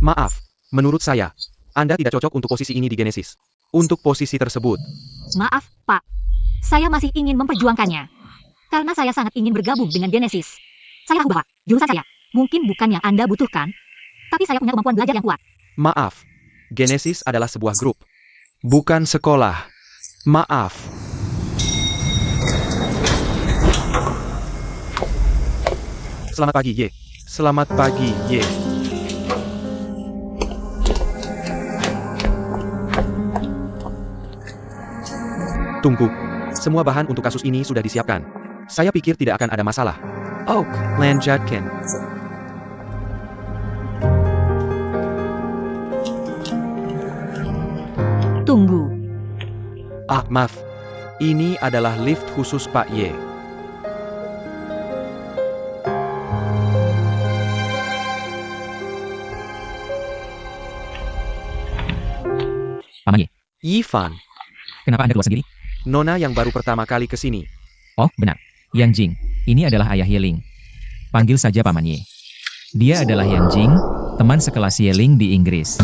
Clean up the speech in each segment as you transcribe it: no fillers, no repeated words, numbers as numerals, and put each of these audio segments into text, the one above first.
Maaf, menurut saya, Anda tidak cocok untuk posisi ini di Genesis. Untuk posisi tersebut, Maaf, Pak. Saya masih ingin memperjuangkannya. Karena saya sangat ingin bergabung dengan Genesis. Saya tahu bahwa jurusan saya mungkin bukan yang Anda butuhkan, tapi saya punya kemampuan belajar yang kuat. maaf, Genesis adalah sebuah grup, bukan sekolah. Maaf. Selamat pagi, Ye. Selamat pagi, Ye. Tunggu. Semua bahan untuk kasus ini sudah disiapkan. Saya pikir tidak akan ada masalah. Oak, lanjutkan. Tunggu. Ah, maaf. Ini adalah lift khusus Pak Ye. Paman Ye, Yifan, kenapa Anda keluar sendiri? Nona yang baru pertama kali ke sini. Oh, benar. Yang Jing, ini adalah ayah Yeling. Panggil saja Paman Ye. Dia adalah Yang Jing, teman sekelas Yeling di Inggris.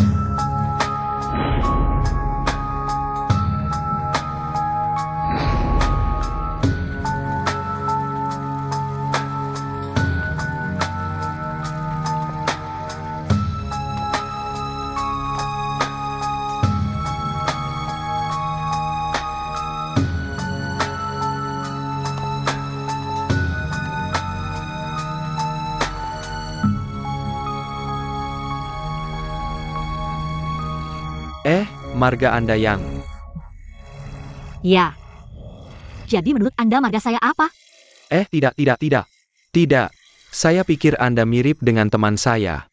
Marga Anda yang... Ya. Jadi menurut Anda marga saya apa? Tidak. Tidak. Saya pikir Anda mirip dengan teman saya.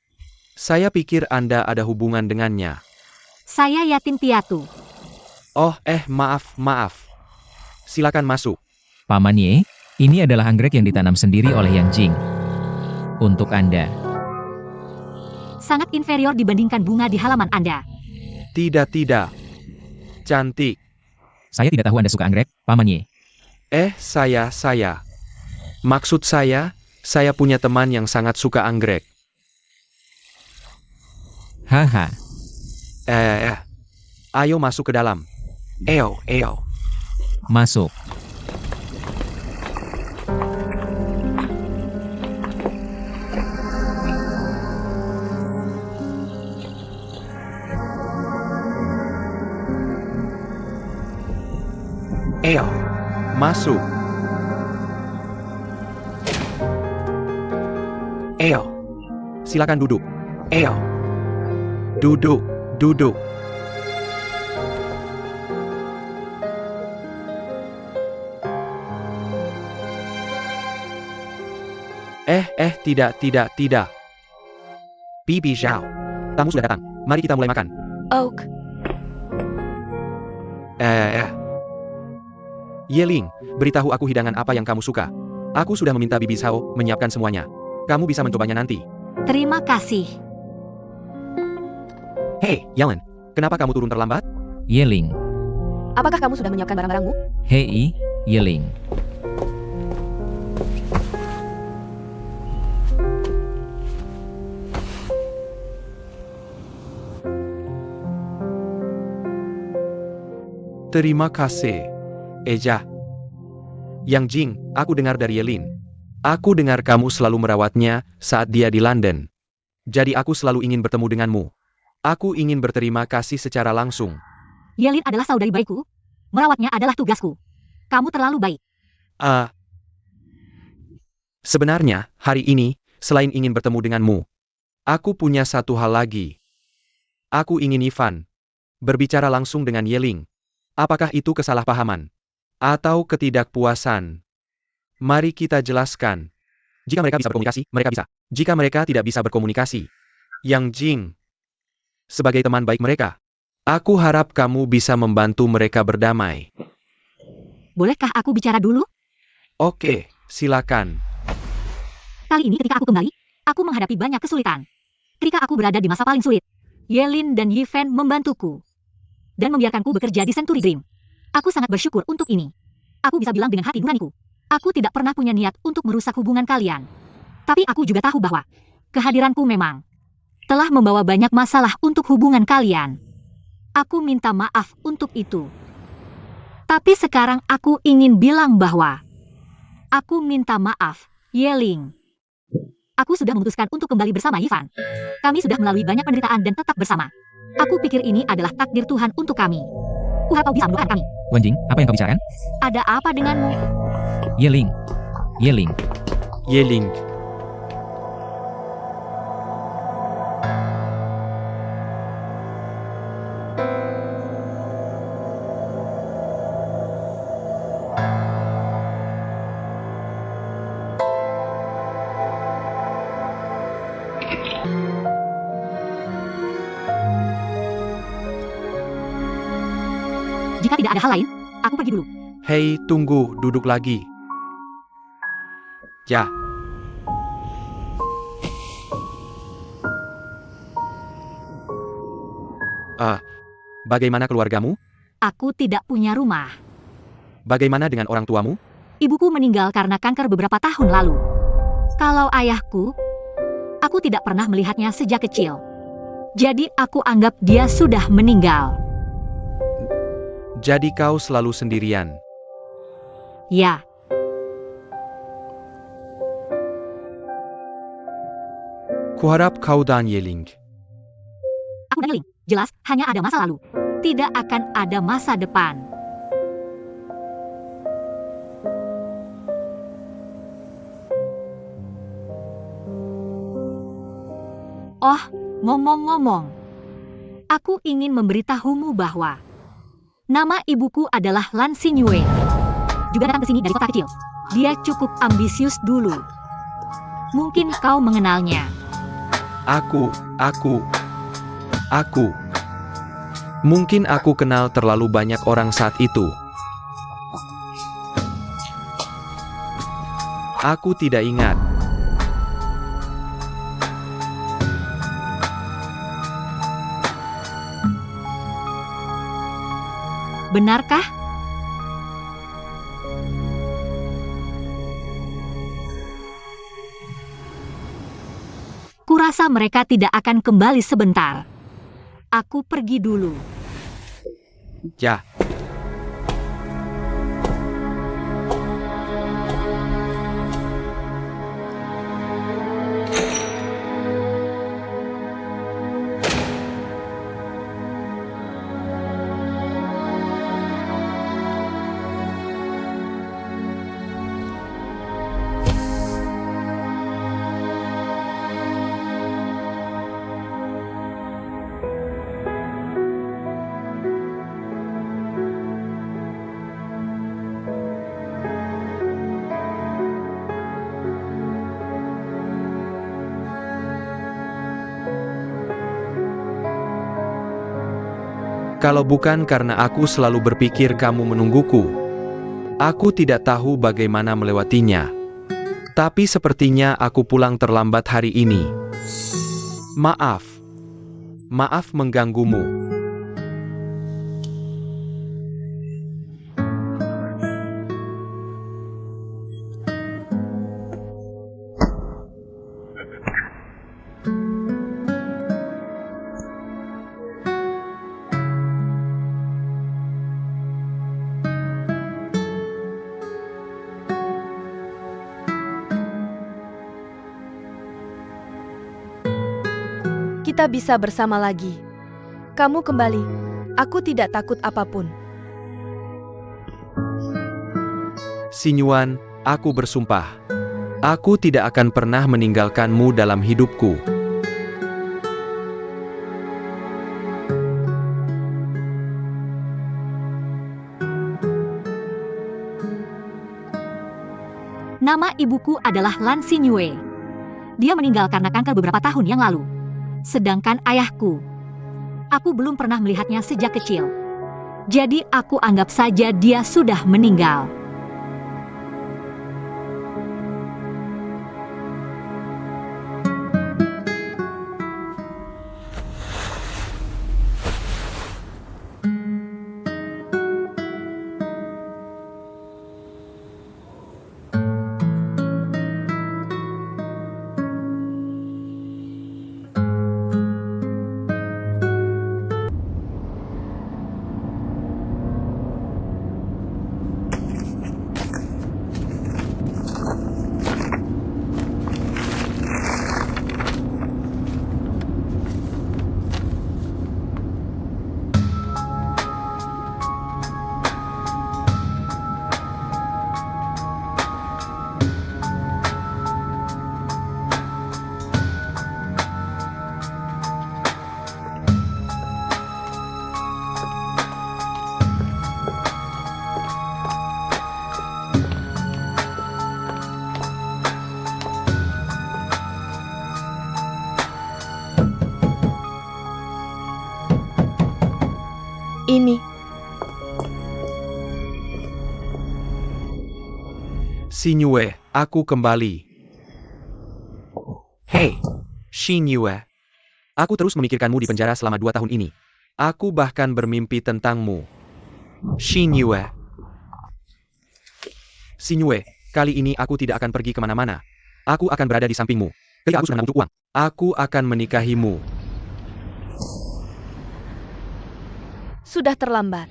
Saya pikir Anda ada hubungan dengannya. Saya yatim piatu. Oh, maaf. Silakan masuk. Paman Ye, ini adalah anggrek yang ditanam sendiri oleh Yang Jing. Untuk Anda. Sangat inferior dibandingkan bunga di halaman Anda. Tidak. Cantik. Saya tidak tahu Anda suka anggrek, Paman Ye. Saya. Maksud saya punya teman yang sangat suka anggrek. Haha. Ayo masuk ke dalam. Eo. Masuk. Eo. Masuk. Eo. Silakan duduk. Eo. Duduk. Tidak. Bibi Zhao. Tamu sudah datang. Mari kita mulai makan. Oak. Yeling, beritahu aku hidangan apa yang kamu suka. Aku sudah meminta Bibi Zhao menyiapkan semuanya. Kamu bisa mencobanya nanti. Terima kasih. Hei, Yellen. Kenapa kamu turun terlambat? Yeling. Apakah kamu sudah menyiapkan barang-barangmu? Hei, Yeling. Terima kasih. Eja. Yang Jing, aku dengar dari Yelin. Aku dengar kamu selalu merawatnya saat dia di London. Jadi aku selalu ingin bertemu denganmu. Aku ingin berterima kasih secara langsung. Yelin adalah saudari baikku. Merawatnya adalah tugasku. Kamu terlalu baik. Sebenarnya, hari ini, selain ingin bertemu denganmu, aku punya satu hal lagi. Aku ingin Ivan berbicara langsung dengan Yeling. Apakah itu kesalahpahaman? Atau ketidakpuasan? Mari kita jelaskan. Jika mereka bisa berkomunikasi, mereka bisa. Jika mereka tidak bisa berkomunikasi, Yang Jing, sebagai teman baik mereka, aku harap kamu bisa membantu mereka berdamai. Bolehkah aku bicara dulu? Oke, silakan. Kali ini ketika aku kembali, aku menghadapi banyak kesulitan. Ketika aku berada di masa paling sulit, Yelin dan Yifen membantuku. Dan membiarkanku bekerja di Century Dream. Aku sangat bersyukur untuk ini. Aku bisa bilang dengan hati nuraniku. Aku tidak pernah punya niat untuk merusak hubungan kalian. Tapi aku juga tahu bahwa kehadiranku memang telah membawa banyak masalah untuk hubungan kalian. Aku minta maaf untuk itu. Tapi sekarang aku ingin bilang bahwa aku minta maaf, Yeling. Aku sudah memutuskan untuk kembali bersama Yifan. Kami sudah melalui banyak penderitaan dan tetap bersama. Aku pikir ini adalah takdir Tuhan untuk kami. Kuharap kau bisa mendoakan kami. Wanjing, apa yang kau bicarakan? Ada apa denganmu? Yeling. Yeling. Yeling. Jika tidak ada hal lain, aku pergi dulu. Hei, tunggu, duduk lagi. Ya. Bagaimana keluargamu? Aku tidak punya rumah. Bagaimana dengan orang tuamu? Ibuku meninggal karena kanker beberapa tahun lalu. Kalau ayahku, aku tidak pernah melihatnya sejak kecil. Jadi aku anggap dia sudah meninggal. Jadi kau selalu sendirian. Ya, Kuharap kau dan Yeling. aku dan Yeling, jelas hanya ada masa lalu. Tidak akan ada masa depan. Oh, ngomong-ngomong. Aku ingin memberitahumu bahwa nama ibuku adalah Lan Xingyue. Juga datang ke sini dari kota kecil. Dia cukup ambisius dulu. Mungkin kau mengenalnya. Aku. Mungkin aku kenal terlalu banyak orang saat itu. Aku tidak ingat. Benarkah? Kurasa mereka tidak akan kembali sebentar. Aku pergi dulu. Ya. Kalau bukan karena aku selalu berpikir kamu menungguku, aku tidak tahu bagaimana melewatinya. Tapi sepertinya aku pulang terlambat hari ini. Maaf. Maaf mengganggumu. Kita bisa bersama lagi. Kamu kembali. Aku tidak takut apapun. Xingyuan, aku bersumpah. Aku tidak akan pernah meninggalkanmu dalam hidupku. Nama ibuku adalah Lan Xingyue. Dia meninggal karena kanker beberapa tahun yang lalu. Sedangkan ayahku, aku belum pernah melihatnya sejak kecil. Jadi aku anggap saja dia sudah meninggal. ini. Xinyue, aku kembali. Hei, Xinyue. Aku terus memikirkanmu di penjara selama 2 tahun ini. Aku bahkan bermimpi tentangmu. Xinyue. Xinyue, kali ini aku tidak akan pergi kemana-mana. Aku akan berada di sampingmu. Ketika aku sudah menabung uang, aku akan menikahimu. Sudah terlambat.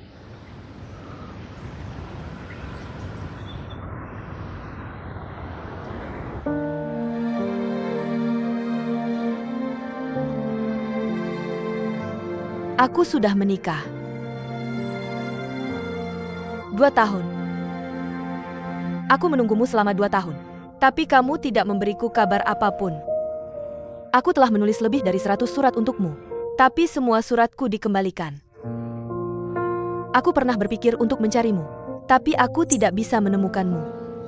Aku sudah menikah. 2 tahun. Aku menunggumu selama 2 tahun. Tapi kamu tidak memberiku kabar apapun. Aku telah menulis lebih dari 100 surat untukmu. Tapi semua suratku dikembalikan. Aku pernah berpikir untuk mencarimu. Tapi aku tidak bisa menemukanmu.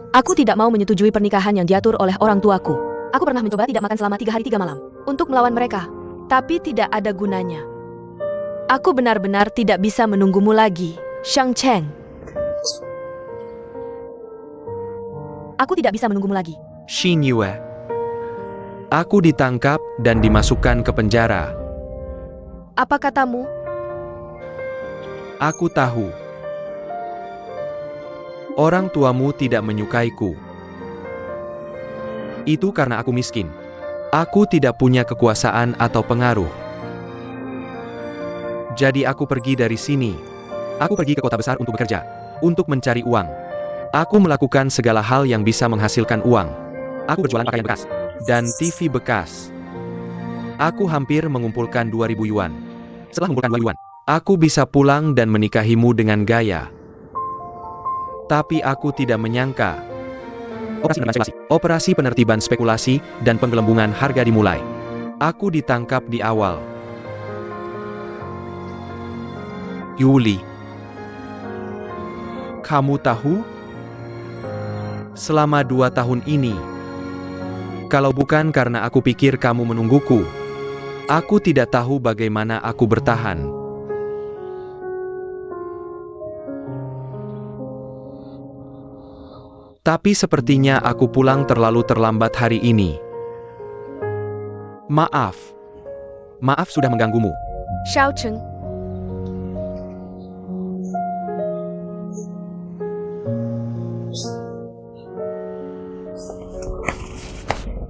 Aku tidak mau menyetujui pernikahan yang diatur oleh orang tuaku. Aku pernah mencoba tidak makan selama 3 hari 3 malam. Untuk melawan mereka. Tapi tidak ada gunanya. Aku benar-benar tidak bisa menunggumu lagi, Shang Cheng. Aku tidak bisa menunggumu lagi. Xinyue. Aku ditangkap dan dimasukkan ke penjara. Apa katamu? Aku tahu. Orang tuamu tidak menyukaiku. Itu karena aku miskin. Aku tidak punya kekuasaan atau pengaruh. Jadi aku pergi dari sini. Aku pergi ke kota besar untuk bekerja. Untuk mencari uang. Aku melakukan segala hal yang bisa menghasilkan uang. Aku berjualan pakaian bekas. Dan TV bekas. Aku hampir mengumpulkan 2.000 yuan. Setelah mengumpulkan 2 yuan, aku bisa pulang dan menikahimu dengan gaya. Tapi aku tidak menyangka. Operasi penertiban spekulasi dan penggelembungan harga dimulai. Aku ditangkap di awal Yuli. Kamu tahu? Selama 2 tahun ini, kalau bukan karena aku pikir kamu menungguku, aku tidak tahu bagaimana aku bertahan. Tapi sepertinya aku pulang terlalu terlambat hari ini. Maaf. Maaf sudah mengganggumu. Xiao Cheng.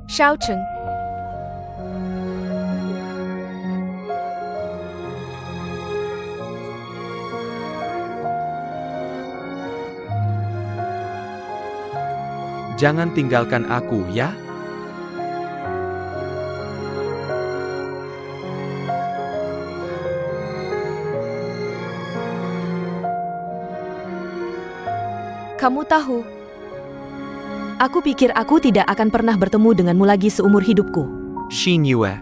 Xiao Cheng. Jangan tinggalkan aku, ya? Kamu tahu, aku pikir aku tidak akan pernah bertemu denganmu lagi seumur hidupku. Xinyue.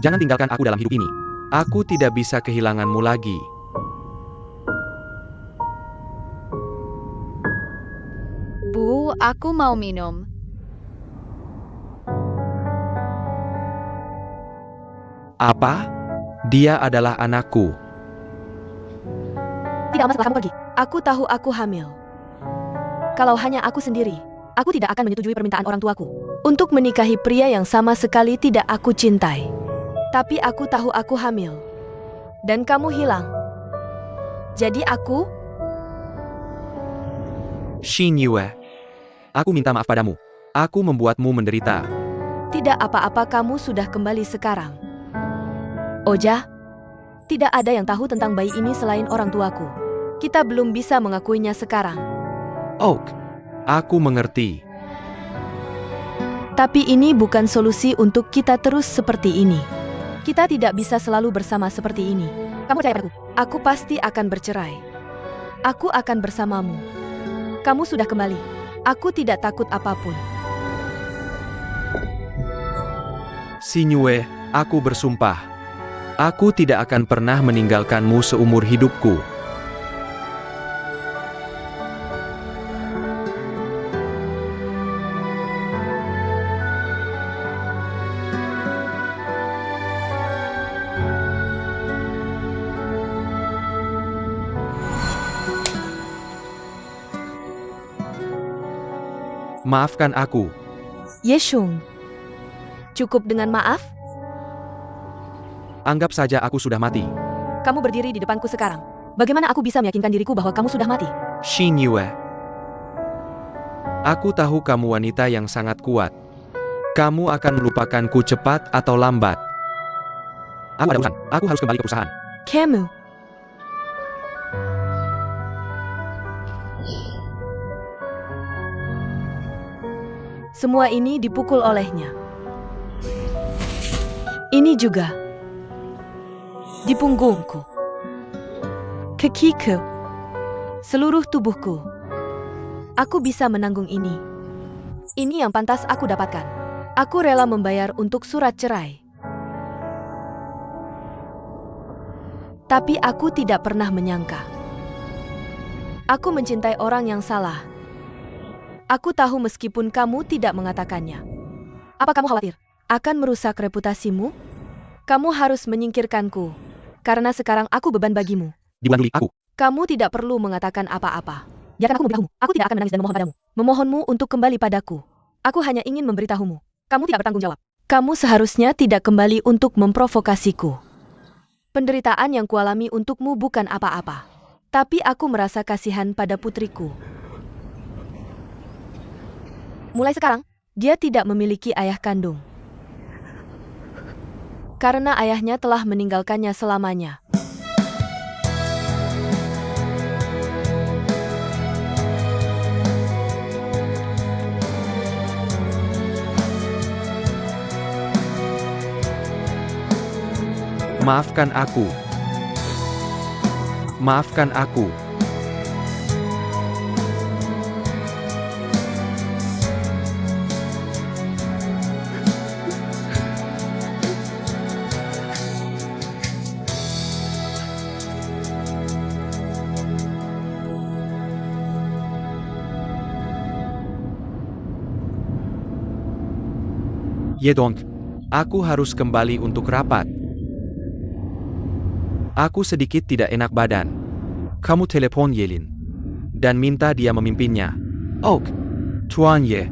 Jangan tinggalkan aku dalam hidup ini. Aku tidak bisa kehilanganmu lagi. Bu, aku mau minum. Apa? Dia adalah anakku. Tidak lama setelah kamu pergi, aku tahu aku hamil. Kalau hanya aku sendiri, aku tidak akan menyetujui permintaan orang tuaku untuk menikahi pria yang sama sekali tidak aku cintai. Tapi aku tahu aku hamil. Dan kamu hilang. Jadi aku... Xinyue. Aku minta maaf padamu. Aku membuatmu menderita. Tidak apa-apa, kamu sudah kembali sekarang. Oja, tidak ada yang tahu tentang bayi ini selain orang tuaku. Kita belum bisa mengakuinya sekarang. Oak. Aku mengerti. Tapi ini bukan solusi untuk kita terus seperti ini. Kita tidak bisa selalu bersama seperti ini. Kamu percaya padaku? Aku pasti akan bercerai. Aku akan bersamamu. Kamu sudah kembali. Aku tidak takut apapun. Xinyue, aku bersumpah. Aku tidak akan pernah meninggalkanmu seumur hidupku. Maafkan aku. Yeshung. Cukup dengan maaf? Anggap saja aku sudah mati. Kamu berdiri di depanku sekarang. Bagaimana aku bisa meyakinkan diriku bahwa kamu sudah mati? Shin Yue. Aku tahu kamu wanita yang sangat kuat. Kamu akan melupakanku cepat atau lambat. Aku ada urusan. Aku harus kembali ke perusahaan. Kamu. Semua ini dipukul olehnya. Ini juga. Di punggungku. Kakiku. Seluruh tubuhku. Aku bisa menanggung ini. Ini yang pantas aku dapatkan. Aku rela membayar untuk surat cerai. Tapi aku tidak pernah menyangka. Aku mencintai orang yang salah. Aku tahu meskipun kamu tidak mengatakannya. Apa kamu khawatir akan merusak reputasimu? Kamu harus menyingkirkanku. Karena sekarang aku beban bagimu. Di bulan Juli, aku. Kamu tidak perlu mengatakan apa-apa. Biarkan aku memberitahumu. Aku tidak akan menangis dan memohon padamu. Memohonmu untuk kembali padaku. Aku hanya ingin memberitahumu. Kamu tidak bertanggung jawab. Kamu seharusnya tidak kembali untuk memprovokasiku. Penderitaan yang kualami untukmu bukan apa-apa. Tapi aku merasa kasihan pada putriku. Mulai sekarang, dia tidak memiliki ayah kandung. Karena ayahnya telah meninggalkannya selamanya. Maafkan aku. Maafkan aku. Yedong, aku harus kembali untuk rapat. Aku sedikit tidak enak badan. Kamu telepon Yelin dan minta dia memimpinnya. Ok, Tuan Ye.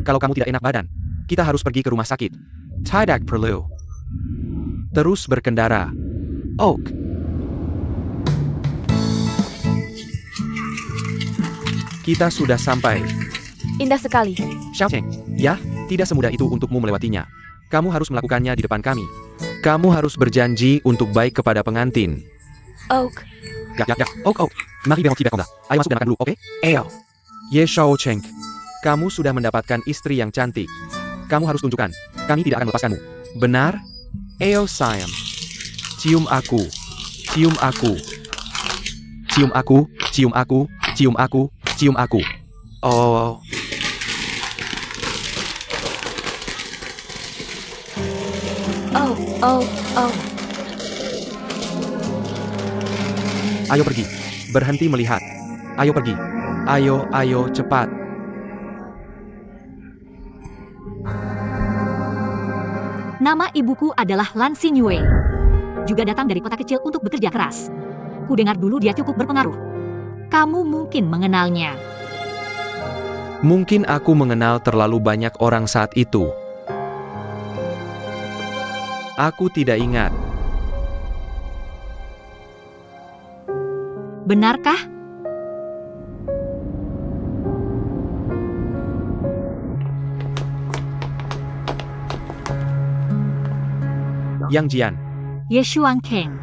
Kalau kamu tidak enak badan, kita harus pergi ke rumah sakit. Tidak perlu. Terus berkendara. Ok. Kita sudah sampai. Indah sekali. Xiao Cheng, ya, tidak semudah itu untukmu melewatinya. Kamu harus melakukannya di depan kami. Kamu harus berjanji untuk baik kepada pengantin. Oak. Ya. Ok. Mari berhenti berkonda. Ayo masuk dan makan dulu, oke? Ayo. Ye Xiao Cheng. Kamu sudah mendapatkan istri yang cantik. Kamu harus tunjukkan. Kami tidak akan melepaskanmu. Benar? Ayo sayang. Cium aku. Cium aku. Cium aku. Cium aku. Cium aku. Cium aku. Oh. Oh. Ayo pergi. Berhenti melihat. Ayo pergi. Ayo, cepat. Nama ibuku adalah Lan Xingyue. Juga datang dari kota kecil untuk bekerja keras. Ku dengar dulu dia cukup berpengaruh. Kamu mungkin mengenalnya. Mungkin aku mengenal terlalu banyak orang saat itu. Aku tidak ingat. Benarkah? Yang Jian. Ye Xuancheng.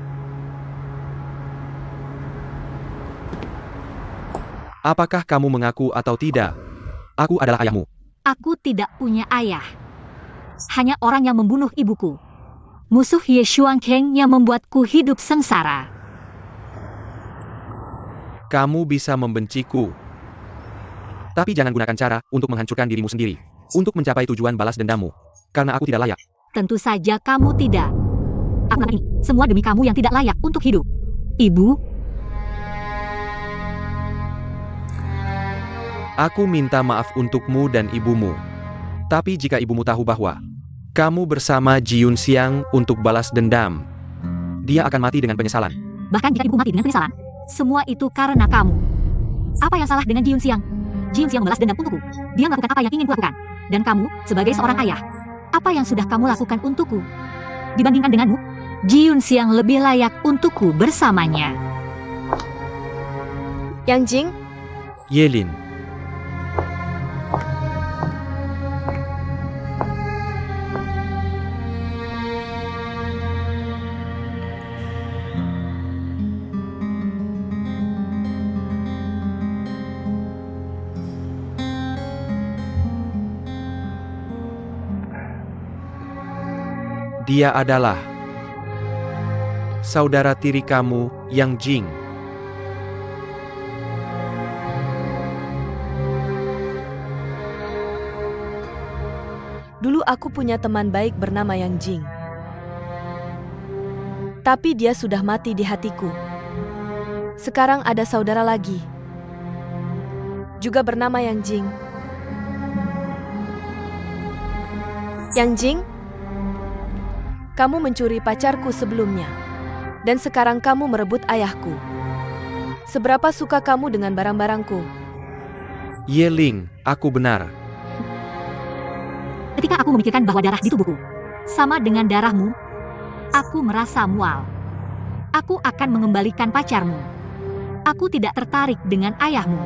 Apakah kamu mengaku atau tidak? Aku adalah ayahmu. Aku tidak punya ayah. Hanya orang yang membunuh ibuku. Musuh Ye Xuancheng yang membuatku hidup sengsara. Kamu bisa membenciku. Tapi jangan gunakan cara untuk menghancurkan dirimu sendiri. Untuk mencapai tujuan balas dendammu. Karena aku tidak layak. Tentu saja kamu tidak. Aku lakukan ini semua demi kamu yang tidak layak untuk hidup. Ibu, aku minta maaf untukmu dan ibumu. Tapi jika ibumu tahu bahwa kamu bersama Ji Yunxiang untuk balas dendam, dia akan mati dengan penyesalan. bahkan jika ibu mati dengan penyesalan, semua itu karena kamu. Apa yang salah dengan Ji Yunxiang? Jiun Xiang membalas dendam untukku. Dia melakukan apa yang ingin kulakukan. Dan kamu, sebagai seorang ayah, apa yang sudah kamu lakukan untukku? Dibandingkan denganmu, Jiun Xiang lebih layak untukku bersamanya. Yang Jing, Yelin. Dia adalah saudara tiri kamu, Yang Jing. dulu aku punya teman baik bernama Yang Jing. Tapi dia sudah mati di hatiku. Sekarang ada saudara lagi. Juga bernama Yang Jing. Yang Jing, kamu mencuri pacarku sebelumnya. Dan sekarang kamu merebut ayahku. Seberapa suka kamu dengan barang-barangku? Yeling, aku benar. Ketika aku memikirkan bahwa darah di tubuhku sama dengan darahmu, aku merasa mual. Aku akan mengembalikan pacarmu. Aku tidak tertarik dengan ayahmu.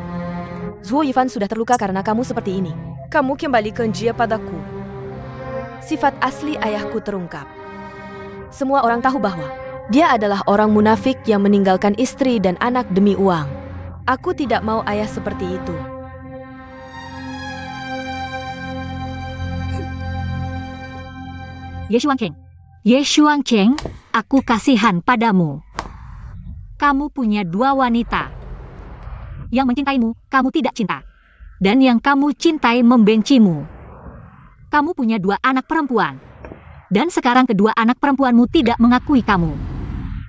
Zhuo Yifan sudah terluka karena kamu seperti ini. Kamu kembalikan dia padaku. Sifat asli ayahku terungkap. Semua orang tahu bahwa dia adalah orang munafik yang meninggalkan istri dan anak demi uang. Aku tidak mau ayah seperti itu. Ye Shuangcheng. Ye Shuangcheng, aku kasihan padamu. Kamu punya dua wanita. Yang mencintaimu, kamu tidak cinta. Dan yang kamu cintai membencimu. Kamu punya dua anak perempuan. Dan sekarang kedua anak perempuanmu tidak mengakui kamu.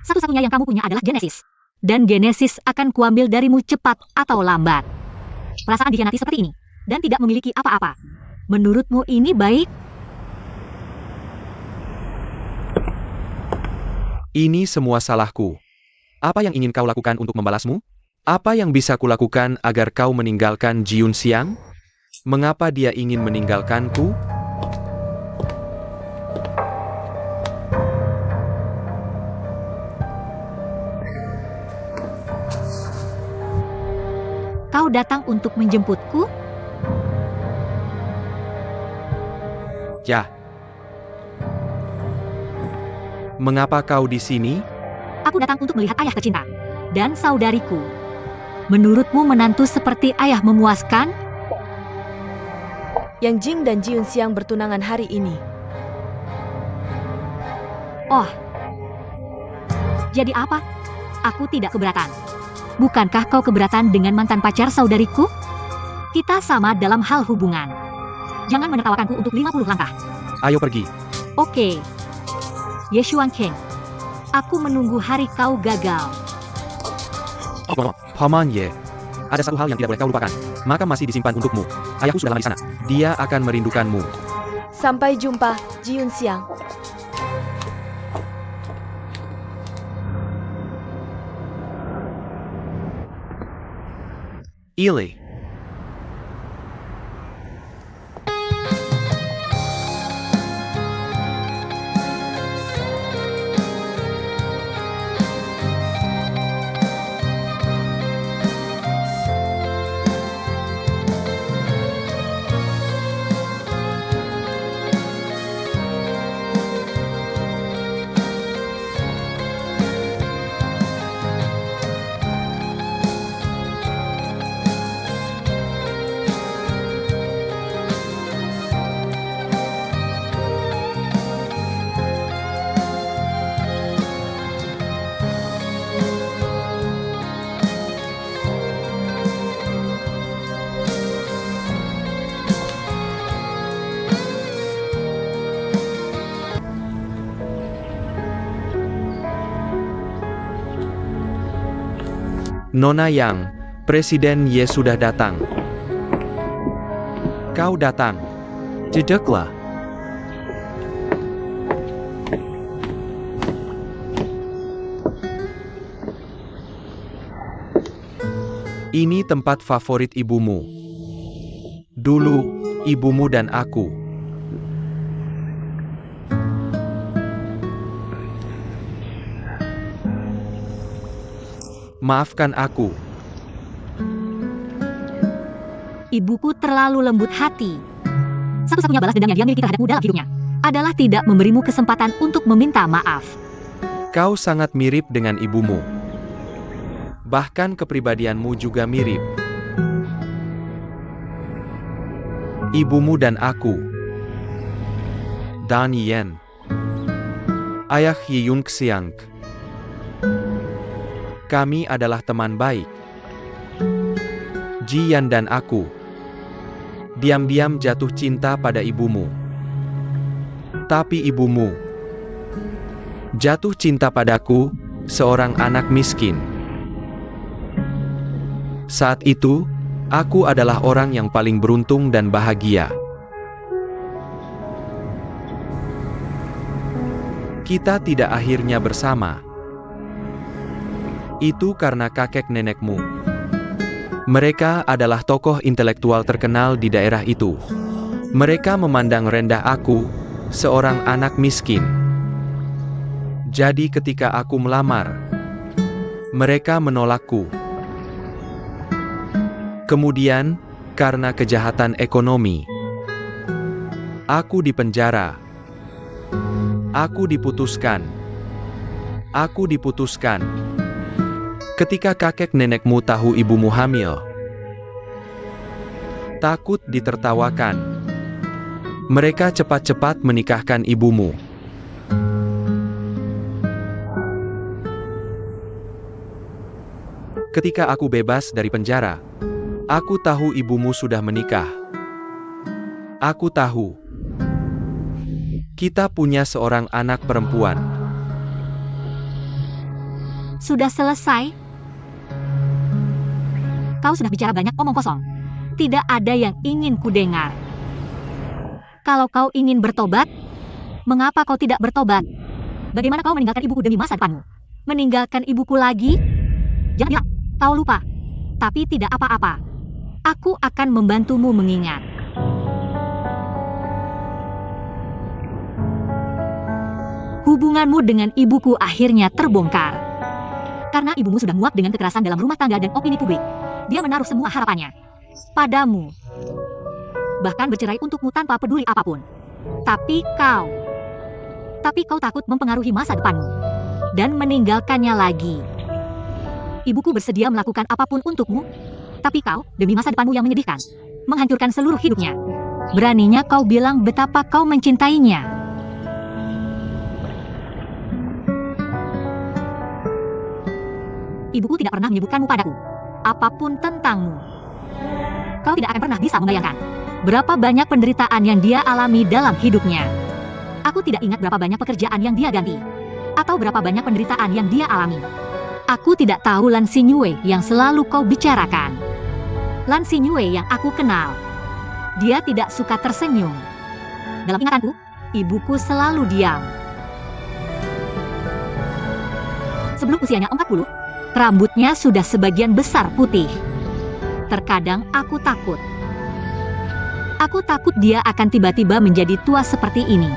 Satu-satunya yang kamu punya adalah Genesis. Dan Genesis akan kuambil darimu cepat atau lambat. Perasaan dikhianati seperti ini. Dan tidak memiliki apa-apa. Menurutmu ini baik? Ini semua salahku. Apa yang ingin kau lakukan untuk membalasmu? Apa yang bisa kulakukan agar kau meninggalkan Jiun Xiang? Mengapa dia ingin meninggalkanku? Kau datang untuk menjemputku? Ya. Mengapa kau di sini? Aku datang untuk melihat ayah tercinta. Dan saudariku. Menurutmu menantu seperti ayah memuaskan? Yang Jing dan Jiun Xiang bertunangan hari ini. Oh. Jadi apa? Aku tidak keberatan. Bukankah kau keberatan dengan mantan pacar saudariku? Kita sama dalam hal hubungan. Jangan menertawakanku untuk 50 langkah. Ayo pergi. Oke. Ye Shuangcheng. Aku menunggu hari kau gagal. Paman Ye. Ada satu hal yang tidak boleh kau lupakan. Maka masih disimpan untukmu. Ayahku sudah lama di sana. Dia akan merindukanmu. Sampai jumpa, Jiun Xiang. Ili. Nona Yang, Presiden Ye sudah datang. Kau datang. Duduklah. Ini tempat favorit ibumu. Dulu, ibumu dan aku. Maafkan aku. Ibuku terlalu lembut hati. Satu-satunya balas dendam yang dia miliki terhadapmu dalam hidupnya adalah tidak memberimu kesempatan untuk meminta maaf. Kau sangat mirip dengan ibumu. Bahkan kepribadianmu juga mirip. Ibumu dan aku. Dan Yen. Ayah Yiyun Xiang. Kami adalah teman baik. Jian dan aku diam-diam jatuh cinta pada ibumu. Tapi ibumu jatuh cinta padaku, seorang anak miskin. Saat itu, aku adalah orang yang paling beruntung dan bahagia. Kita tidak akhirnya bersama. Itu karena kakek nenekmu. Mereka adalah tokoh intelektual terkenal di daerah itu. Mereka memandang rendah aku, seorang anak miskin. Jadi ketika aku melamar, mereka menolakku. Kemudian, karena kejahatan ekonomi, aku dipenjara. Aku diputuskan. Ketika kakek nenekmu tahu ibumu hamil, takut ditertawakan. Mereka cepat-cepat menikahkan ibumu. Ketika aku bebas dari penjara, aku tahu ibumu sudah menikah. Aku tahu. Kita punya seorang anak perempuan. Sudah selesai? Kau sudah bicara banyak omong kosong. Tidak ada yang ingin kudengar. Kalau kau ingin bertobat, mengapa kau tidak bertobat? Bagaimana kau meninggalkan ibuku demi masa depanmu? Meninggalkan ibuku lagi? Jangan bilang, kau lupa. Tapi tidak apa-apa. Aku akan membantumu mengingat. Hubunganmu dengan ibuku akhirnya terbongkar. Karena ibumu sudah muak dengan kekerasan dalam rumah tangga dan opini publik. Dia menaruh semua harapannya padamu. Bahkan bercerai untukmu tanpa peduli apapun. Tapi kau takut mempengaruhi masa depanmu. Dan meninggalkannya lagi. Ibuku bersedia melakukan apapun untukmu. Tapi kau, demi masa depanmu yang menyedihkan, menghancurkan seluruh hidupnya. Beraninya kau bilang betapa kau mencintainya. Ibuku tidak pernah menyebutkanmu padaku. Apapun tentangmu. Kau tidak akan pernah bisa membayangkan berapa banyak penderitaan yang dia alami dalam hidupnya. Aku tidak ingat berapa banyak pekerjaan yang dia ganti. Atau berapa banyak penderitaan yang dia alami. Aku tidak tahu Lan Xingyue yang selalu kau bicarakan. Lan Xingyue yang aku kenal. Dia tidak suka tersenyum. Dalam ingatanku, ibuku selalu diam. Sebelum usianya 40, rambutnya sudah sebagian besar putih. Terkadang aku takut. Aku takut dia akan tiba-tiba menjadi tua seperti ini.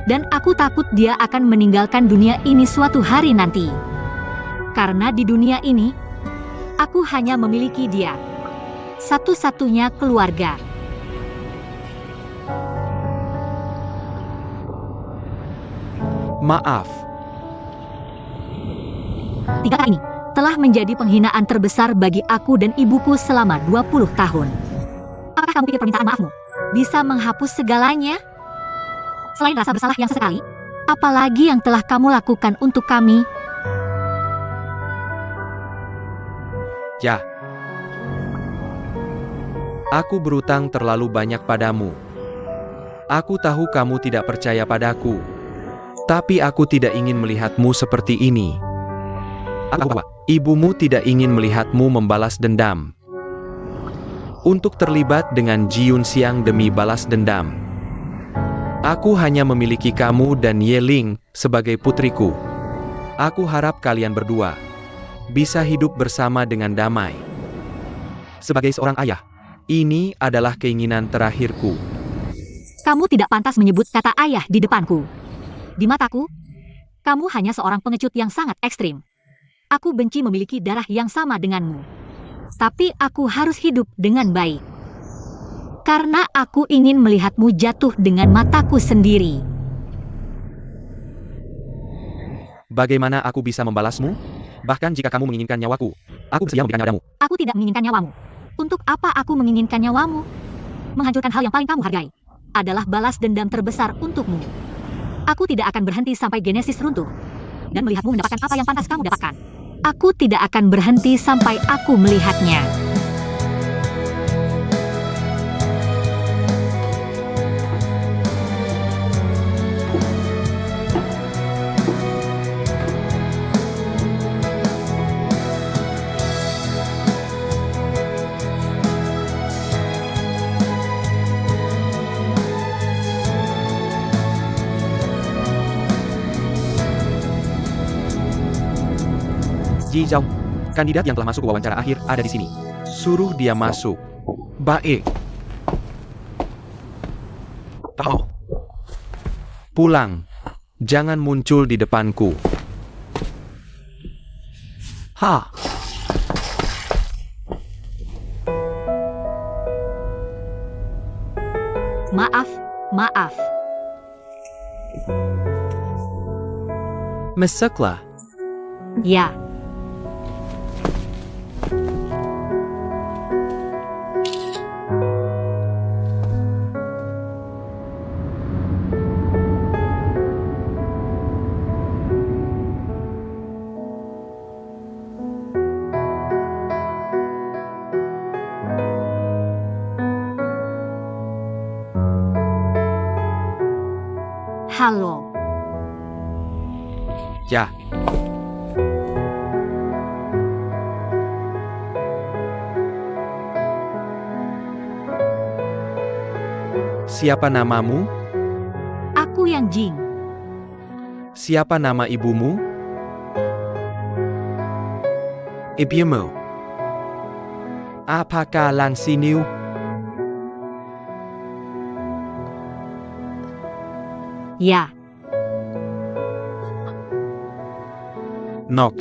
Dan aku takut dia akan meninggalkan dunia ini suatu hari nanti. Karena di dunia ini, aku hanya memiliki dia. Satu-satunya keluarga. Maaf. 3 kali ini telah menjadi penghinaan terbesar bagi aku dan ibuku selama 20 tahun. Apakah kamu pikir permintaan maafmu bisa menghapus segalanya? Selain rasa bersalah yang sesekali, apalagi yang telah kamu lakukan untuk kami? Ya. Aku berutang terlalu banyak padamu. Aku tahu kamu tidak percaya padaku. Tapi aku tidak ingin melihatmu seperti ini. Ibumu tidak ingin melihatmu membalas dendam. Untuk terlibat dengan Jiun Xiang demi balas dendam. Aku hanya memiliki kamu dan Yeling sebagai putriku. Aku harap kalian berdua bisa hidup bersama dengan damai. Sebagai seorang ayah, Ini adalah keinginan terakhirku. Kamu tidak pantas menyebut kata ayah di depanku. Di mataku, kamu hanya seorang pengecut yang sangat ekstrim. Aku benci memiliki darah yang sama denganmu. Tapi aku harus hidup dengan baik. Karena aku ingin melihatmu jatuh dengan mataku sendiri. Bagaimana aku bisa membalasmu? Bahkan jika kamu menginginkan nyawaku, aku bersedia memberikannya padamu. Aku tidak menginginkan nyawamu. Untuk apa aku menginginkan nyawamu? Menghancurkan hal yang paling kamu hargai adalah balas dendam terbesar untukmu. Aku tidak akan berhenti sampai Genesis runtuh dan melihatmu mendapatkan apa yang pantas kamu dapatkan. Aku tidak akan berhenti sampai aku melihatnya. Ji Zhao, kandidat yang telah masuk ke wawancara akhir ada di sini. Suruh dia masuk. Baik. Oh. Pulang. Jangan muncul di depanku. Ha. Maaf. Mesaklah. Ya. Halo. Ya. Siapa namamu? Aku yang Jing. Siapa nama ibumu? Ibumu. Apakah Lang Siniu? Ya. Nok.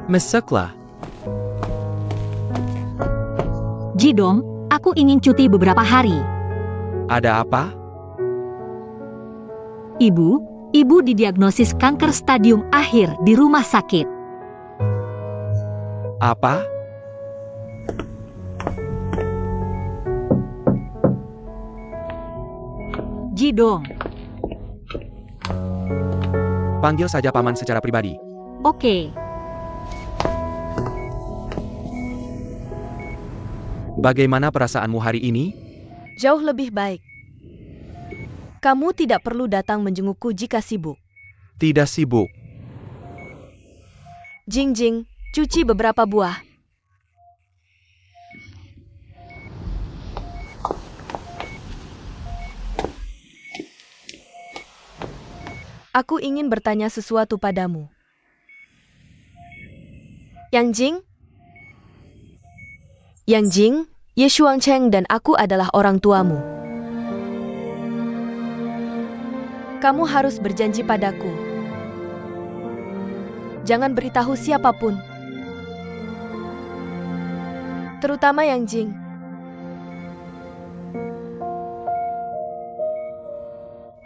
Mesaklah. Jidong, aku ingin cuti beberapa hari. Ada apa? Ibu didiagnosis kanker stadium akhir di rumah sakit. Apa? Jidong, Panggil saja paman secara pribadi. oke. Bagaimana perasaanmu hari ini? Jauh lebih baik. Kamu tidak perlu datang menjengukku jika sibuk. Tidak sibuk. Jing, cuci beberapa buah. Aku ingin bertanya sesuatu padamu. Yang Jing, Ye Shuangcheng dan aku adalah orang tuamu. Kamu harus berjanji padaku. Jangan beritahu siapapun. Terutama Yang Jing.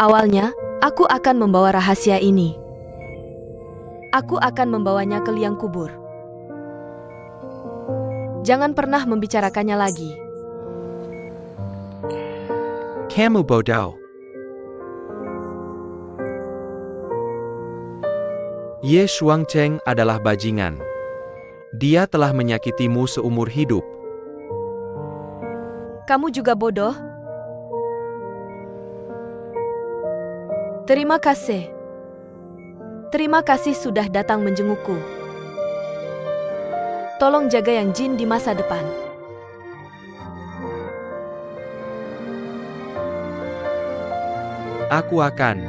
Awalnya, aku akan membawa rahasia ini. Aku akan membawanya ke liang kubur. Jangan pernah membicarakannya lagi. Kamu bodoh. Ye Shuangcheng adalah bajingan. Dia telah menyakitimu seumur hidup. Kamu juga bodoh? Terima kasih. Terima kasih sudah datang menjengukku. Tolong jaga Yang Jin di masa depan. Aku akan.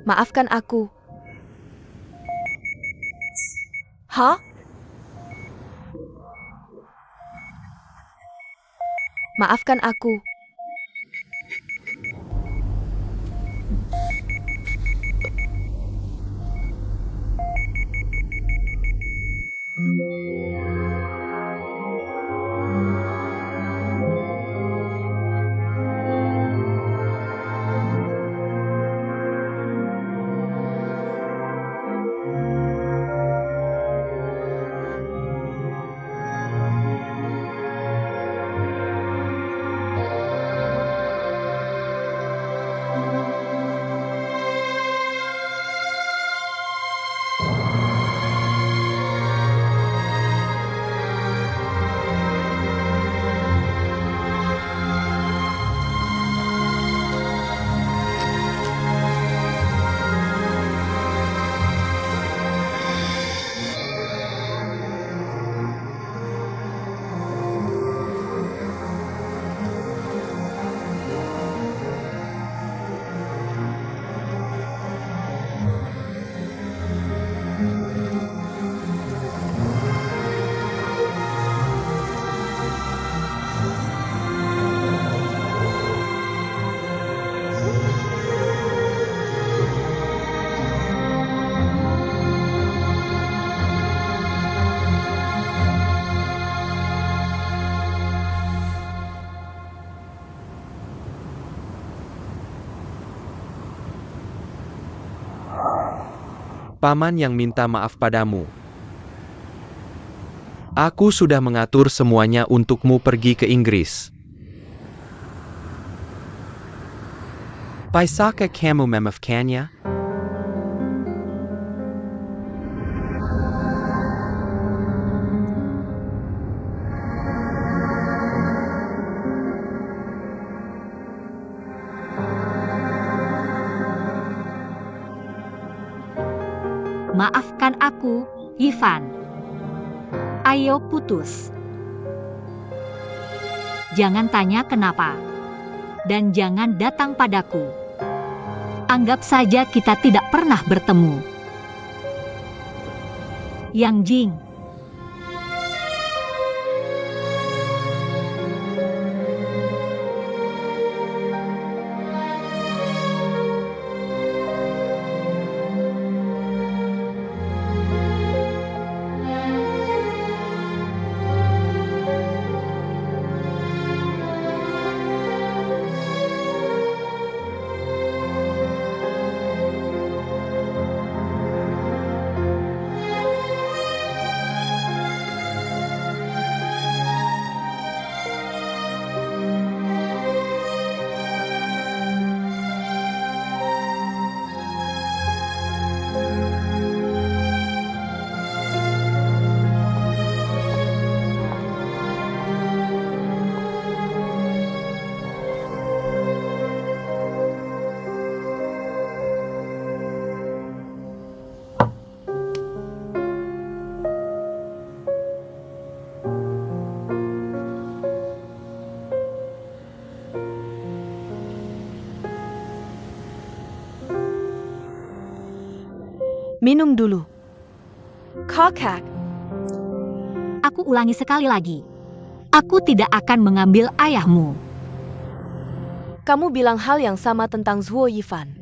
Maafkan aku. Hah? Maafkan aku. Paman yang minta maaf padamu. Aku sudah mengatur semuanya untukmu pergi ke Inggris. Bisakah kamu memaafkannya? Maafkan aku, Ivan. Ayo putus. Jangan tanya kenapa. Dan jangan datang padaku. Anggap saja kita tidak pernah bertemu. Yang Jing. Minum dulu. Kakak. Aku ulangi sekali lagi. Aku tidak akan mengambil ayahmu. Kamu bilang hal yang sama tentang Zhuo Yifan.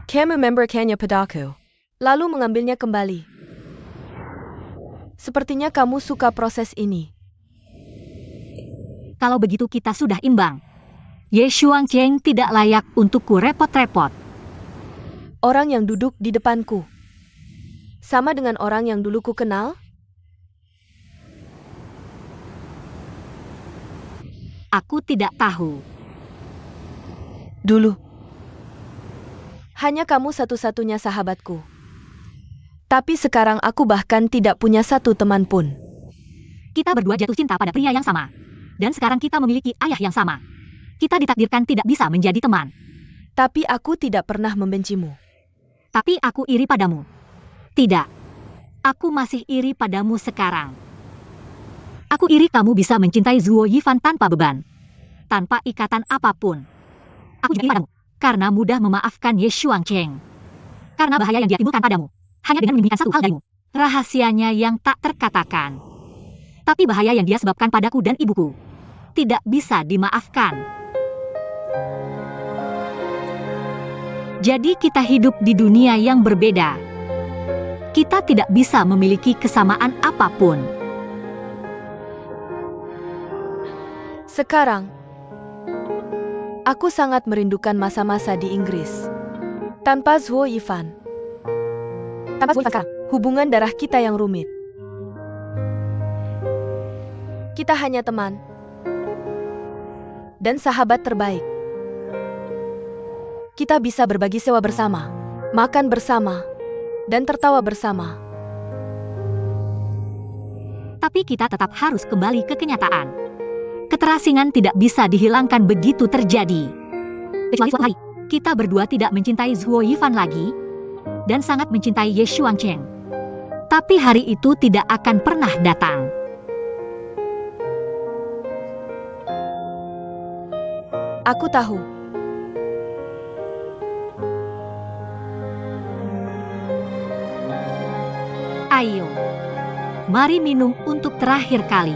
Kamu memberikannya padaku, lalu mengambilnya kembali. Sepertinya kamu suka proses ini. Kalau begitu kita sudah imbang. Ye Shuangcheng tidak layak untukku repot-repot. Orang yang duduk di depanku. Sama dengan orang yang dulu ku kenal? Aku tidak tahu. Dulu. Hanya kamu satu-satunya sahabatku. Tapi sekarang aku bahkan tidak punya satu teman pun. Kita berdua jatuh cinta pada pria yang sama. Dan sekarang kita memiliki ayah yang sama. Kita ditakdirkan tidak bisa menjadi teman. Tapi aku tidak pernah membencimu. Tapi aku iri padamu. Tidak. Aku masih iri padamu sekarang. Aku iri kamu bisa mencintai Zuo Yifan tanpa beban. Tanpa ikatan apapun. Aku juga iri padamu. Karena mudah memaafkan Ye Shuangcheng. Karena bahaya yang dia timbulkan padamu. Hanya dengan menyembunyikan satu hal darimu. Rahasianya yang tak terkatakan. Tapi bahaya yang dia sebabkan padaku dan ibuku. Tidak bisa dimaafkan. Jadi kita hidup di dunia yang berbeda. Kita tidak bisa memiliki kesamaan apapun. Sekarang, aku sangat merindukan masa-masa di Inggris. Tanpa Zuo Yifan. Tanpa Zuo Yifan sekarang, hubungan darah kita yang rumit. Kita hanya teman. Dan sahabat terbaik. Kita bisa berbagi sewa bersama, makan bersama, dan tertawa bersama. Tapi kita tetap harus kembali ke kenyataan. Keterasingan tidak bisa dihilangkan begitu terjadi. Kecuali suatu hari, kita berdua tidak mencintai Zuo Yifan lagi, dan sangat mencintai Ye Shuangcheng. Tapi hari itu tidak akan pernah datang. Aku tahu. Ayo, mari minum untuk terakhir kali.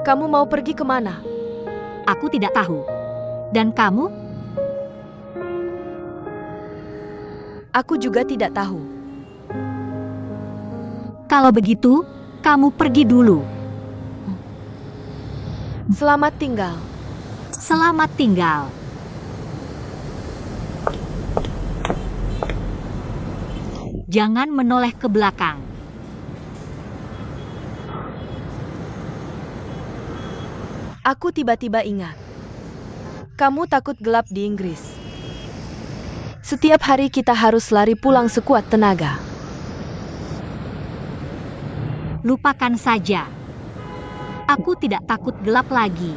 Kamu mau pergi kemana? Aku tidak tahu. Dan kamu? Aku juga tidak tahu. Kalau begitu, kamu pergi dulu. Selamat tinggal. Selamat tinggal. Jangan menoleh ke belakang. Aku tiba-tiba ingat. Kamu takut gelap di Inggris. Setiap hari kita harus lari pulang sekuat tenaga. Lupakan saja. Aku tidak takut gelap lagi.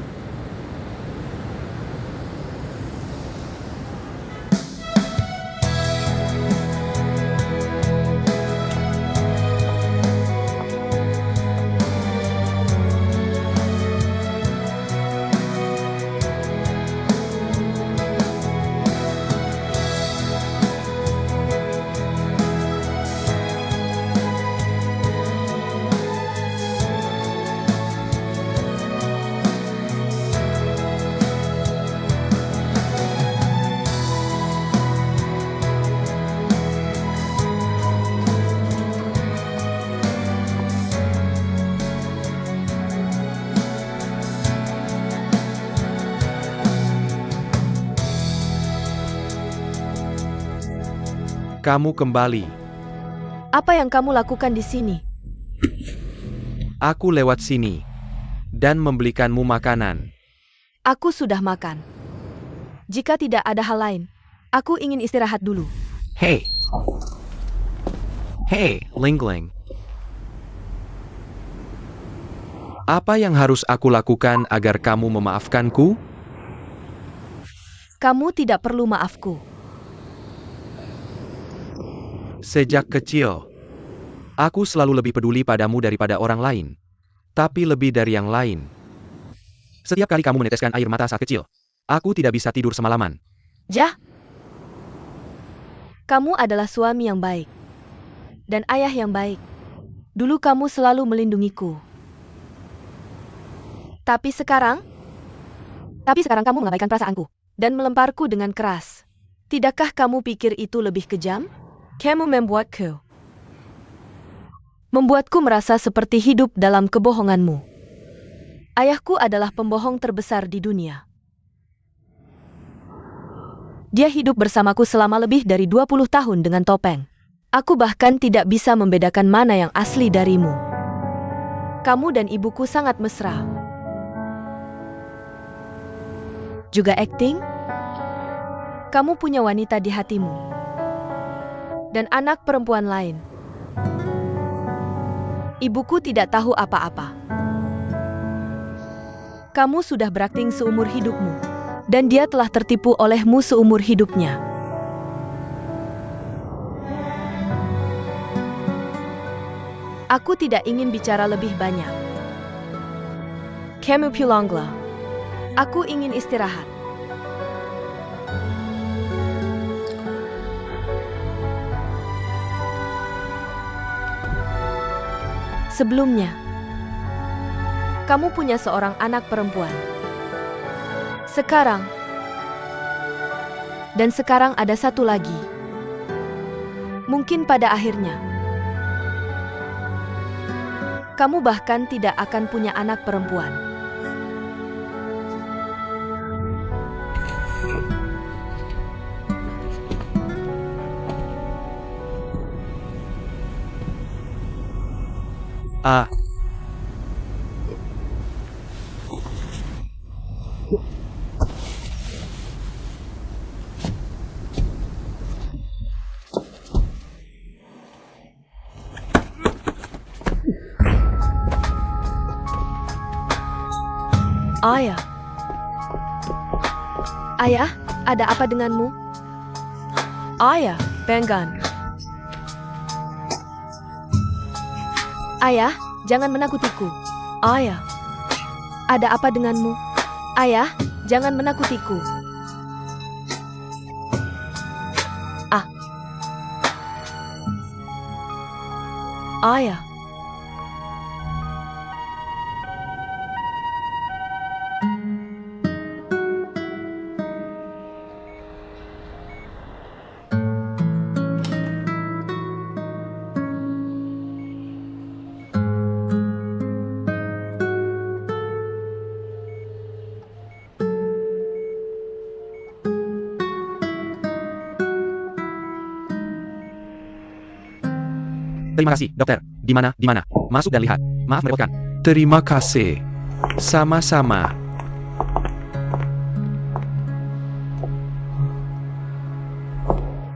Kamu kembali. Apa yang kamu lakukan di sini? Aku lewat sini. Dan membelikanmu makanan. Aku sudah makan. Jika tidak ada hal lain, aku ingin istirahat dulu. Hei. Hei, Lingling. Apa yang harus aku lakukan agar kamu memaafkanku? Kamu tidak perlu maafku. Sejak kecil, aku selalu lebih peduli padamu daripada orang lain. Tapi lebih dari yang lain. Setiap kali kamu meneteskan air mata saat kecil, aku tidak bisa tidur semalaman. Jah. Kamu adalah suami yang baik. Dan ayah yang baik. Dulu kamu selalu melindungiku. Tapi sekarang kamu mengabaikan perasaanku. Dan melemparku dengan keras. Tidakkah kamu pikir itu lebih kejam? Kamu membuatku merasa seperti hidup dalam kebohonganmu. Ayahku adalah pembohong terbesar di dunia. Dia hidup bersamaku selama lebih dari 20 tahun dengan topeng. Aku bahkan tidak bisa membedakan mana yang asli darimu. Kamu dan ibuku sangat mesra. Juga akting? Kamu punya wanita di hatimu. Dan anak perempuan lain. Ibuku tidak tahu apa-apa. Kamu sudah berakting seumur hidupmu. Dan dia telah tertipu olehmu seumur hidupnya. Aku tidak ingin bicara lebih banyak. Kamu pulanglah. Aku ingin istirahat. Sebelumnya, kamu punya seorang anak perempuan. Sekarang ada satu lagi. Mungkin pada akhirnya, kamu bahkan tidak akan punya anak perempuan. Ah, Ayah. Ayah, ada apa denganmu? Ayah, Bengan. Ayah, jangan menakutiku. Ayah, ada apa denganmu? Ayah, jangan menakutiku. Ah. Ayah. terima kasih, dokter. Di mana? Masuk dan lihat. Maaf merepotkan. Terima kasih. Sama-sama.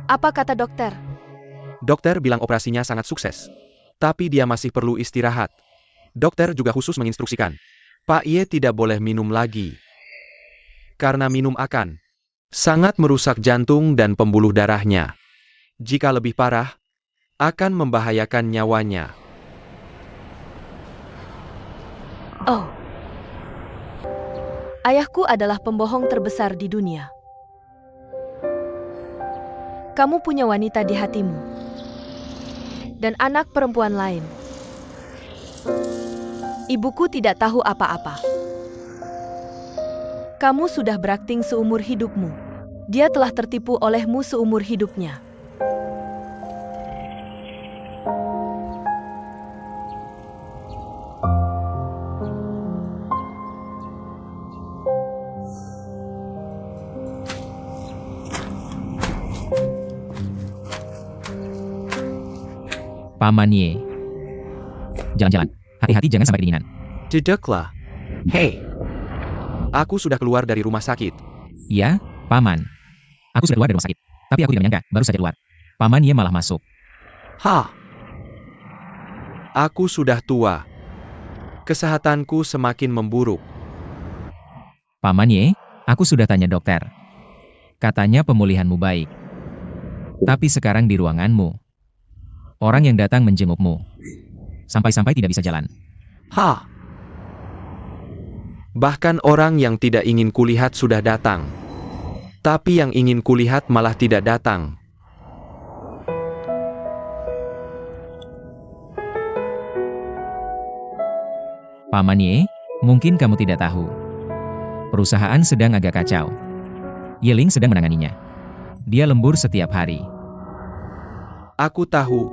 Apa kata dokter? Dokter bilang operasinya sangat sukses. Tapi dia masih perlu istirahat. Dokter juga khusus menginstruksikan. Pak Ye tidak boleh minum lagi. Karena minum akan sangat merusak jantung dan pembuluh darahnya. Jika lebih parah, akan membahayakan nyawanya. Oh. Ayahku adalah pembohong terbesar di dunia. Kamu punya wanita di hatimu. Dan anak perempuan lain. Ibuku tidak tahu apa-apa. Kamu sudah berakting seumur hidupmu. Dia telah tertipu olehmu seumur hidupnya. Paman Ye. Jalan-jalan. Hati-hati jangan sampai kedinginan. Tidaklah. Hei. Aku sudah keluar dari rumah sakit. Ya, Paman. Aku sudah keluar dari rumah sakit. Tapi aku tidak menyangka, baru saja keluar. Paman Ye malah masuk. Hah. Aku sudah tua. Kesehatanku semakin memburuk. Paman Ye, aku sudah tanya dokter. Katanya pemulihanmu baik. Tapi sekarang di ruanganmu. Orang yang datang menjengukmu. Sampai-sampai tidak bisa jalan. Hah. Bahkan orang yang tidak ingin kulihat sudah datang. Tapi yang ingin kulihat malah tidak datang. Paman Ye, mungkin kamu tidak tahu. Perusahaan sedang agak kacau. Yeling sedang menanganinya. Dia lembur setiap hari. Aku tahu.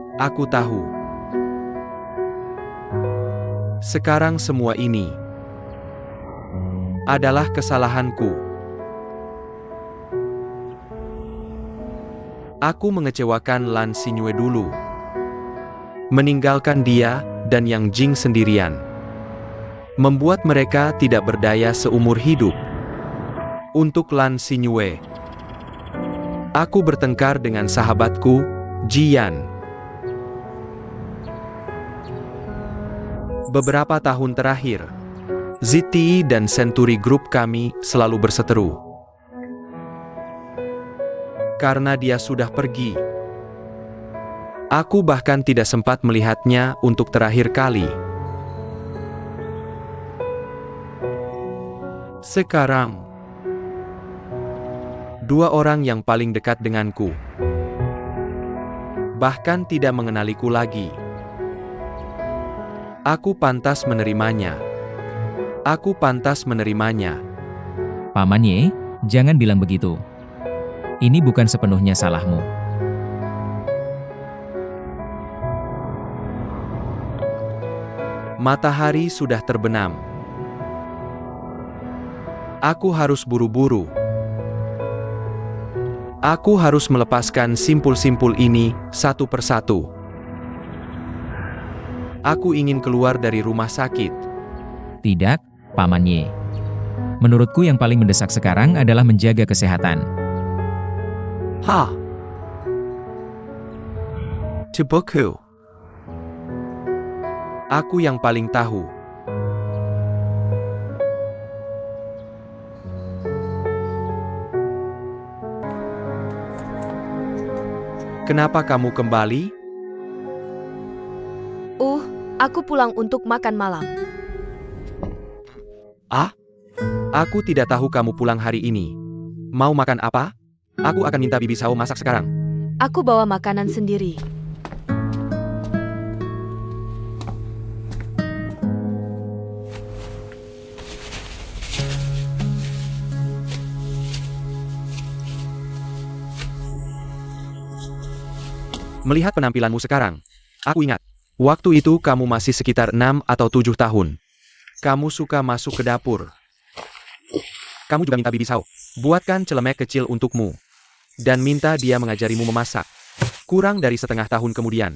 Sekarang semua ini adalah kesalahanku. Aku mengecewakan Lan Xingyue dulu. Meninggalkan dia dan Yang Jing sendirian. Membuat mereka tidak berdaya seumur hidup. Untuk Lan Xingyue, aku bertengkar dengan sahabatku, Jian. Beberapa tahun terakhir, ZTE dan Century Group kami selalu berseteru. Karena dia sudah pergi, aku bahkan tidak sempat melihatnya untuk terakhir kali. Sekarang, dua orang yang paling dekat denganku bahkan tidak mengenaliku lagi. Aku pantas menerimanya. Aku pantas menerimanya. Paman Ye, jangan bilang begitu. Ini bukan sepenuhnya salahmu. Matahari sudah terbenam. Aku harus buru-buru. Aku harus melepaskan simpul-simpul ini satu persatu. Aku ingin keluar dari rumah sakit. Tidak, Paman Ye. Menurutku yang paling mendesak sekarang adalah menjaga kesehatan. Ha! Ciboku. Aku yang paling tahu. Kenapa kamu kembali? Aku pulang untuk makan malam. Ah? Aku tidak tahu kamu pulang hari ini. Mau makan apa? Aku akan minta Bibi Sao masak sekarang. Aku bawa makanan sendiri. Melihat penampilanmu sekarang, aku ingat. Waktu itu kamu masih sekitar 6 atau 7 tahun. Kamu suka masuk ke dapur. Kamu juga minta Bibi Sao buatkan celemek kecil untukmu. Dan minta dia mengajarimu memasak. Kurang dari setengah tahun kemudian,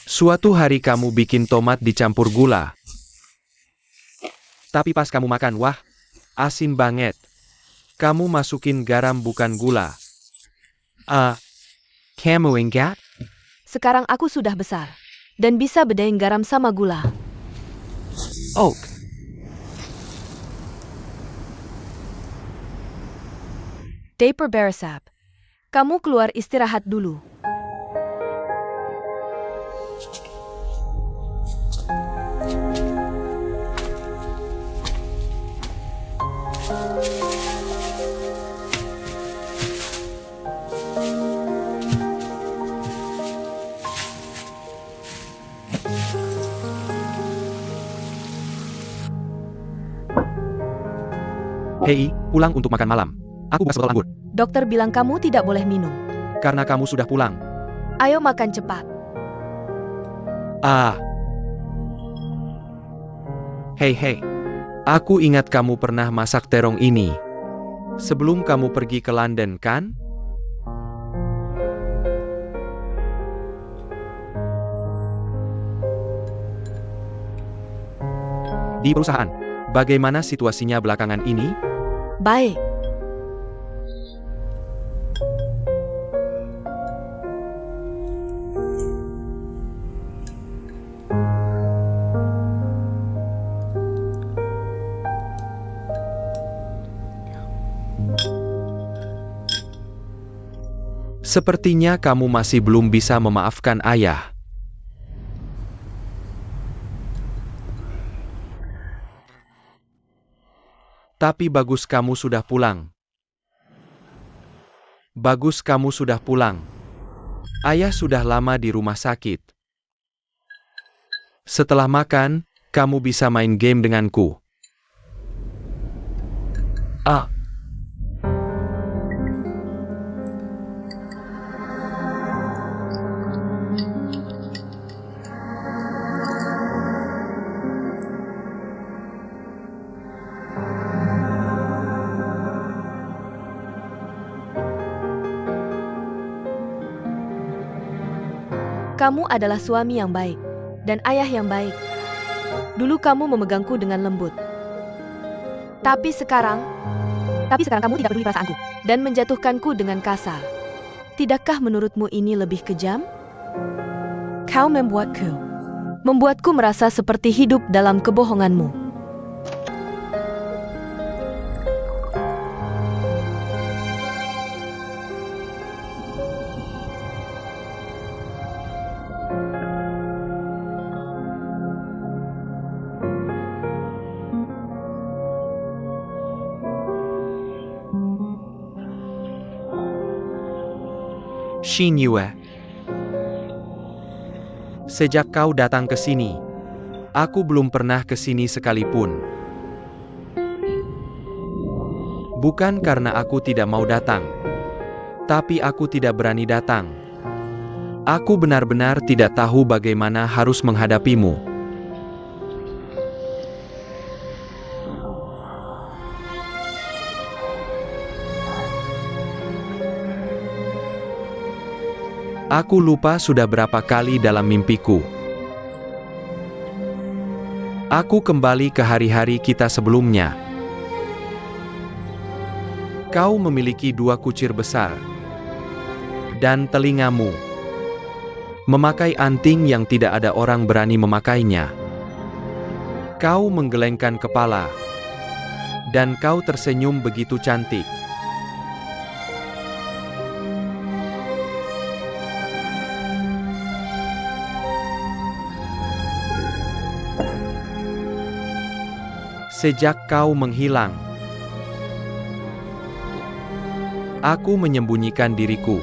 suatu hari kamu bikin tomat dicampur gula. Tapi pas kamu makan, wah, asin banget. Kamu masukin garam bukan gula. Kamu ingat? Sekarang aku sudah besar. Dan bisa bedain garam sama gula. Oh. Dapper Beresap. Kamu keluar istirahat dulu. Hei, pulang untuk makan malam. Aku buka sebotol anggur. Dokter bilang kamu tidak boleh minum. Karena kamu sudah pulang. Ayo makan cepat. Hei. Aku ingat kamu pernah masak terong ini. Sebelum kamu pergi ke London, kan? Di perusahaan, bagaimana situasinya belakangan ini? Baik. Sepertinya kamu masih belum bisa memaafkan ayah. Tapi bagus kamu sudah pulang. Bagus kamu sudah pulang. Ayah sudah lama di rumah sakit. Setelah makan, kamu bisa main game denganku. Kamu adalah suami yang baik dan ayah yang baik. Dulu kamu memegangku dengan lembut. Tapi sekarang kamu tidak peduli perasaanku dan menjatuhkanku dengan kasar. Tidakkah menurutmu ini lebih kejam? Kau membuatku merasa seperti hidup dalam kebohonganmu. Xin Yue. Sejak kau datang ke sini, aku belum pernah ke sini sekalipun. Bukan karena aku tidak mau datang, tapi aku tidak berani datang. Aku benar-benar tidak tahu bagaimana harus menghadapimu. Aku lupa sudah berapa kali dalam mimpiku. Aku kembali ke hari-hari kita sebelumnya. Kau memiliki 2 kucir besar. Dan telingamu. Memakai anting yang tidak ada orang berani memakainya. Kau menggelengkan kepala. Dan kau tersenyum begitu cantik. Sejak kau menghilang, aku menyembunyikan diriku.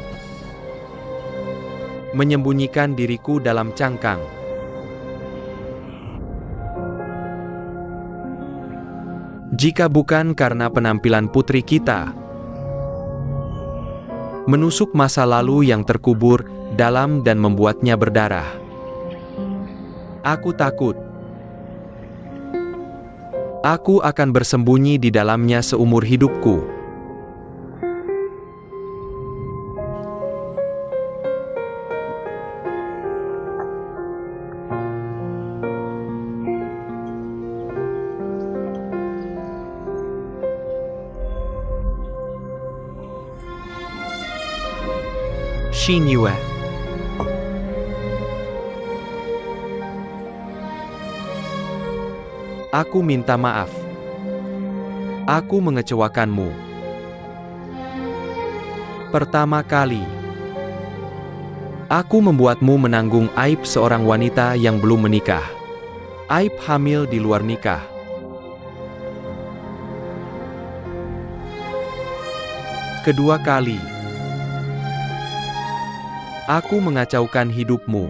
Menyembunyikan diriku dalam cangkang. Jika bukan karena penampilan putri kita, menusuk masa lalu yang terkubur dalam dan membuatnya berdarah. Aku takut. Aku akan bersembunyi di dalamnya seumur hidupku. Xin Yue. Aku minta maaf. Aku mengecewakanmu. Pertama kali, aku membuatmu menanggung aib seorang wanita yang belum menikah. Aib hamil di luar nikah. Kedua kali, aku mengacaukan hidupmu.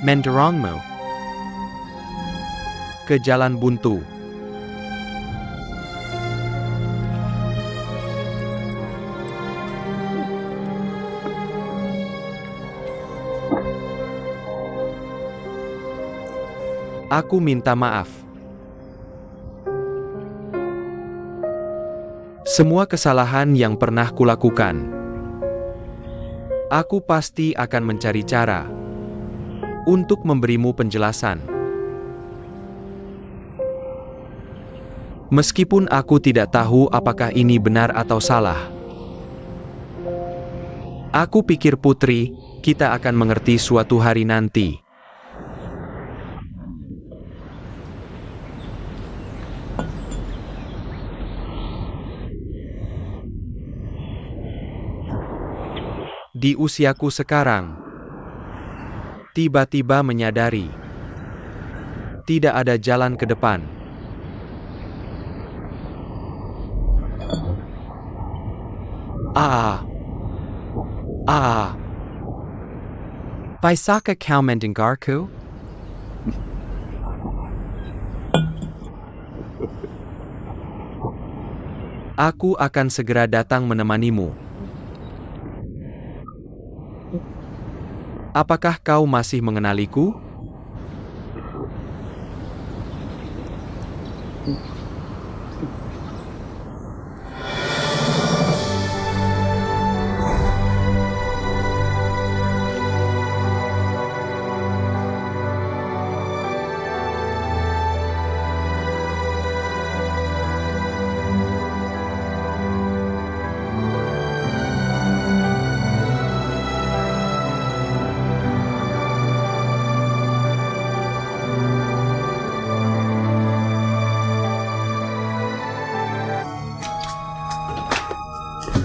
Mendorongmu ke jalan buntu. Aku minta maaf. Semua kesalahan yang pernah kulakukan, aku pasti akan mencari cara untuk memberimu penjelasan. Meskipun aku tidak tahu apakah ini benar atau salah. Aku pikir putri, kita akan mengerti suatu hari nanti. Di usiaku sekarang, tiba-tiba menyadari, tidak ada jalan ke depan. Bisakah kau mendengarku? Aku akan segera datang menemanimu. Apakah kau masih mengenaliku?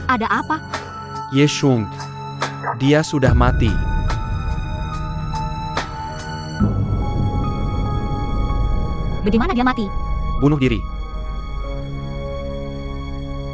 Ada apa? Ye Shung. Dia sudah mati. Bagaimana dia mati? Bunuh diri.